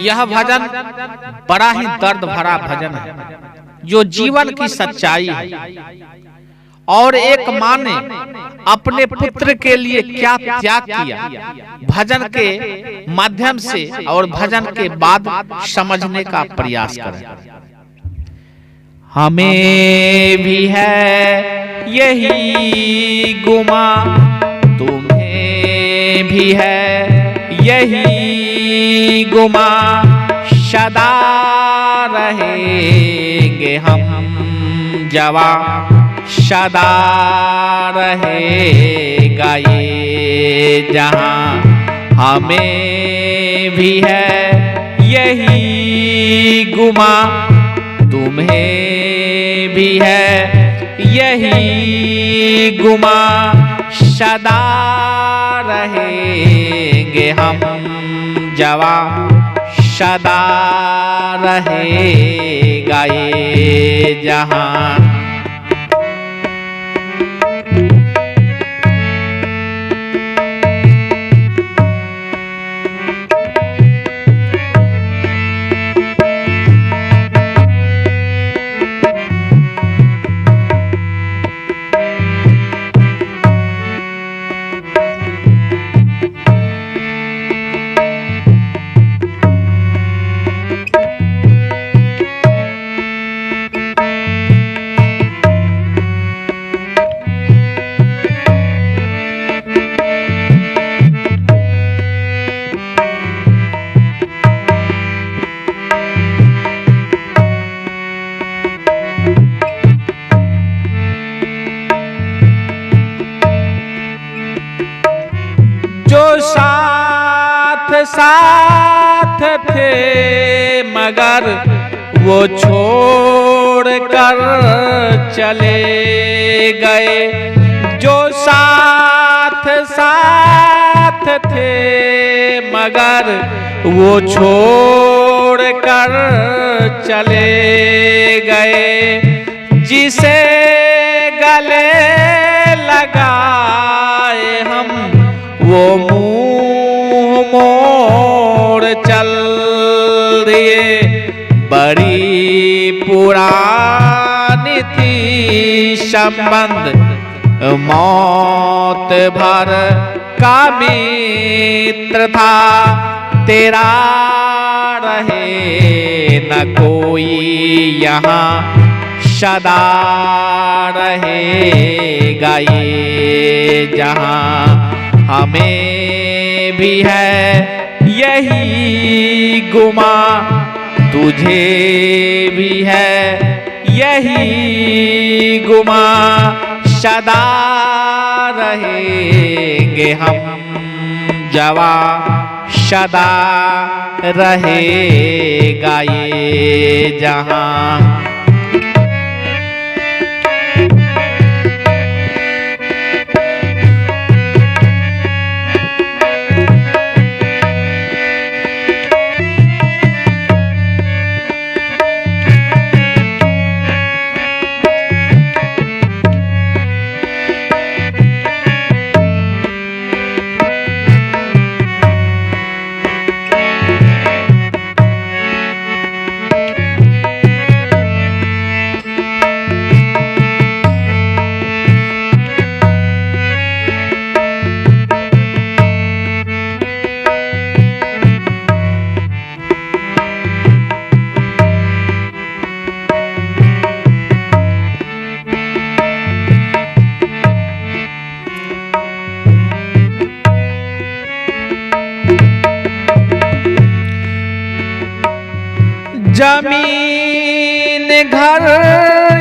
यह भजन बड़ा ही दर्द भरा भजन है, जो जीवन की सच्चाई है। और एक माँ ने अपने पुत्र के लिए क्या त्याग किया, भजन के माध्यम से और भजन के बाद समझने का प्रयास करें। हमें भी है यही गुमा, तुम्हें भी है यही गुमा, सदा रहेंगे हम जवां, सदा रहेगा ये जहां। हमें भी है यही गुमा, तुम्हें भी है यही गुमा, सदा रहेंगे हम जवां, सदा रहेगा ये जहां। साथ थे मगर वो छोड़ कर चले गए, जो साथ साथ थे मगर वो छोड़ कर चले गए, जिसे गले लगाए हम वो मोड़ चल दिए। बड़ी पुरानी थी संबंध, मौत भर का मित्र था, तेरा रहे न कोई यहाँ, सदा रहेगा ये जहाँ। हमें भी है यही गुमा, तुझे भी है यही गुमा, सदा रहेंगे हम जवां, सदा रहेगा ये जहां। जमीन घर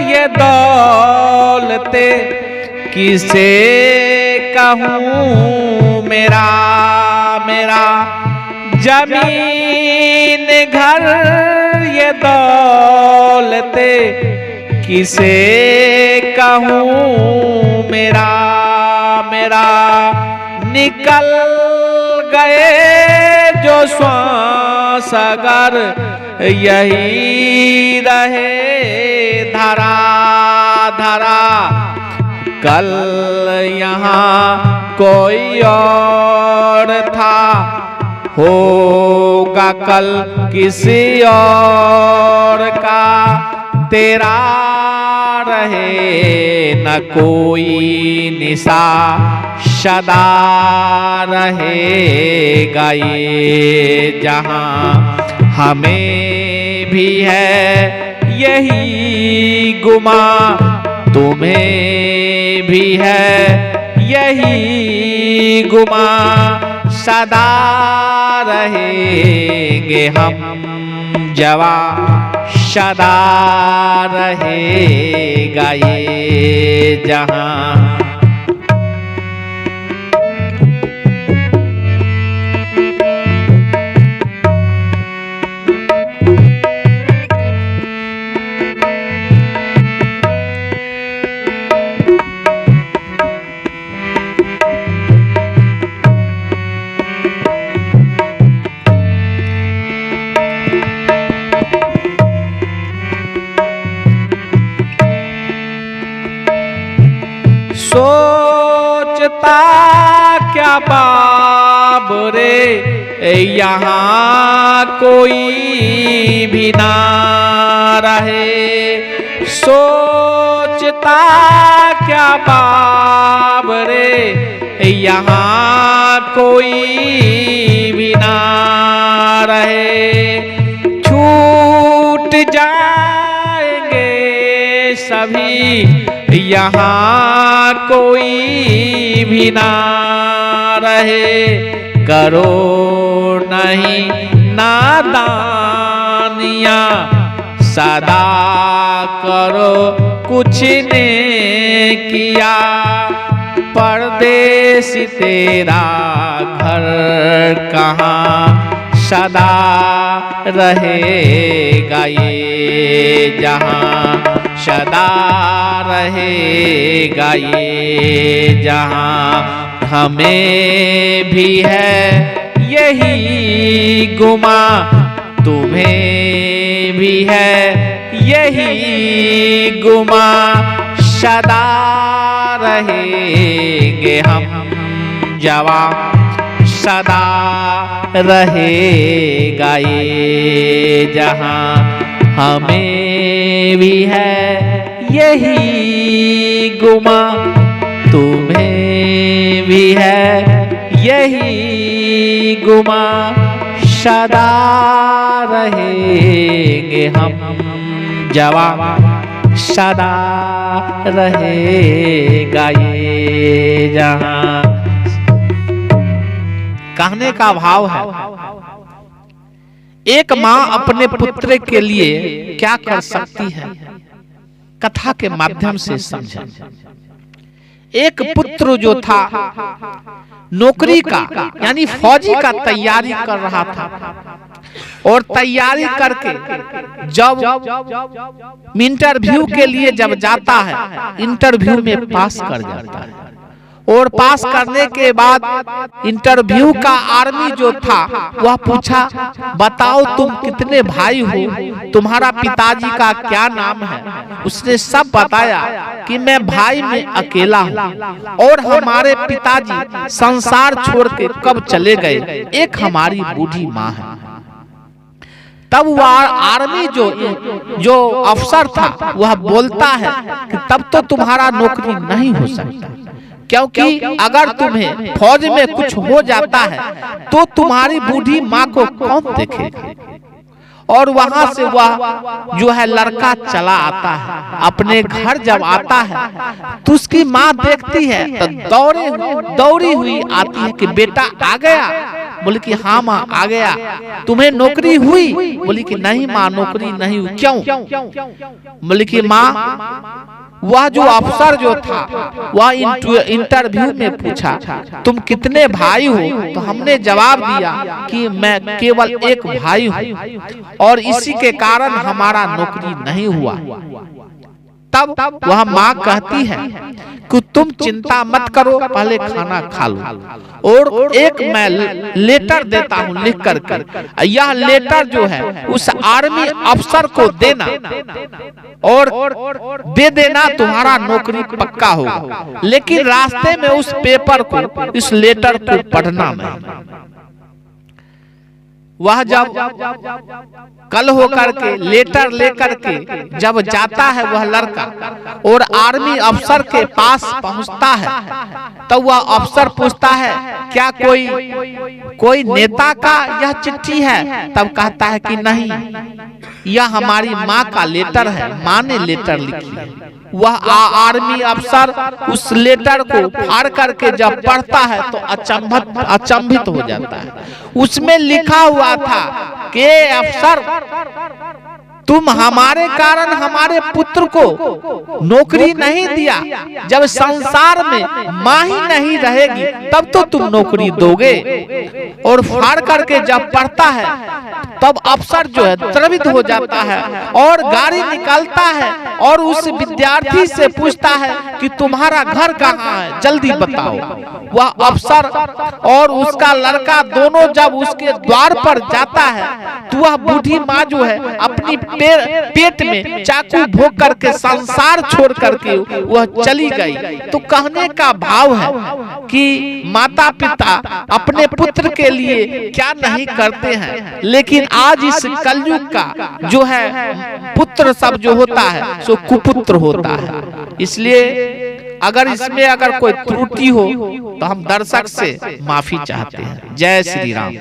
ये दौलते किसे कहूँ मेरा मेरा, जमीन घर ये दौलते किसे कहूँ मेरा मेरा। निकल गए जो श्वास अगर यही रहे धरा धरा, कल यहाँ कोई और था होगा कल किसी और का, तेरा रहे न कोई निशा, सदा रहेगा ये जहां। हमें भी है यही गुमा, तुम्हें भी है यही गुमा, सदा रहेंगे हम जवां, सदा रहेगा ये जहां। सोचता क्या बाबरे यहाँ कोई भी ना रहे, सोचता क्या बाबरे यहाँ कोई भी ना रहे। छूट जाएंगे सभी यहाँ कोई भी ना रहे, करो नहीं नादानियाँ, सदा करो कुछ ने किया। परदेश तेरा घर कहाँ, सदा रहेगा ये जहां, सदा रहेगा ये जहां। हमें भी है यही गुमा, तुम्हें भी है यही गुमा, सदा रहेंगे हम जवां, सदा रहेगा ये जहां। हमें भी है यही गुमा, तुम्हें भी है यही गुमा, सदा रहेंगे हम जवां, सदा रहेगा ये जहां। कहने का भाव है, एक माँ अपने पुत्र के लिए क्या कर सकती है, कथा के माध्यम से समझें। एक पुत्र जो था नौकरी का यानी फौजी का तैयारी कर रहा था, और तैयारी करके जब इंटरव्यू के लिए जब जाता है, इंटरव्यू में पास कर जाता है, और पास करने के बाद इंटरव्यू का आर्मी जो था वह पूछा, बताओ तुम कितने भाई हो, तुम्हारा पिताजी का क्या नाम है। उसने सब बताया कि मैं भाई में अकेला हूँ, और हमारे पिताजी संसार छोड़ के कब चले गए, एक हमारी बूढ़ी माँ है। तब वह आर्मी जो अफसर था वह बोलता है कि तब तो तुम्हारा नौकरी नहीं हो सकता, क्योंकि अगर तुम्हें फौज में कुछ हो जाता है तो तुम्हारी बूढ़ी माँ को कौन देखेगा। और वहां से वह जो है लड़का चला आता है, अपने घर जब आता है तो उसकी माँ देखती है तो दौड़ी हुई आती है कि बेटा आ गया। बोले कि हाँ माँ आ गया। तुम्हें नौकरी हुई? बोली कि नहीं माँ नौकरी नहीं हुई। क्यों? बोले कि माँ वह जो अफसर जो था वह इंटरव्यू में पूछा तुम कितने भाई हो, तो हमने जवाब दिया कि मैं केवल एक भाई हूँ और इसी के कारण हमारा नौकरी नहीं हुआ। तब वह माँ कहती है कि तुम चिंता मत करो, पहले खाना खा लो और एक मैं लेटर देता हूँ लिख कर यह लेटर जो है उस आर्मी अफसर को देना और दे देना, तुम्हारा नौकरी पक्का होगा। लेकिन रास्ते में उस पेपर को, इस लेटर को पढ़ना नहीं। वह जब कल होकर के लेटर लेकर के जब जाता है वह लड़का और आर्मी अफसर के पास पहुंचता है, तो वह अफसर पूछता है क्या कोई नेता का यह चिट्ठी है? तब कहता है कि नहीं, यह हमारी माँ का लेटर है, माँ ने लेटर लिखी है। वह आर्मी अफसर उस लेटर को फाड़ करके जब पढ़ता है तो अचंभित हो जाता है। उसमें लिखा हुआ था कि अफसर, तुम हमारे कारण हमारे पुत्र को नौकरी नहीं दिया, जब संसार में माँ ही नहीं रहेगी तब तो तुम नौकरी दोगे। और फाड़ करके जब पढ़ता है तब अफसर जो है द्रवित हो जाता है और गाड़ी निकालता है और उस विद्यार्थी से पूछता है कि तुम्हारा घर कहाँ है, जल्दी बताओ। वह अफसर और उसका लड़का दोनों जब उसके द्वार पर जाता है तो वह बूढ़ी माँ जो है अपनी पेट में चाकू भोंक करके संसार छोड़ करके वह चली गई। तो कहने का भाव है कि माता पिता अपने पुत्र के लिए क्या नहीं करते हैं, लेकिन आज इस कलयुग का जो है पुत्र सब जो होता है सो कुपुत्र होता है। इसलिए अगर इसमें अगर कोई त्रुटि हो तो हम दर्शक से माफी चाहते हैं। जय श्री राम।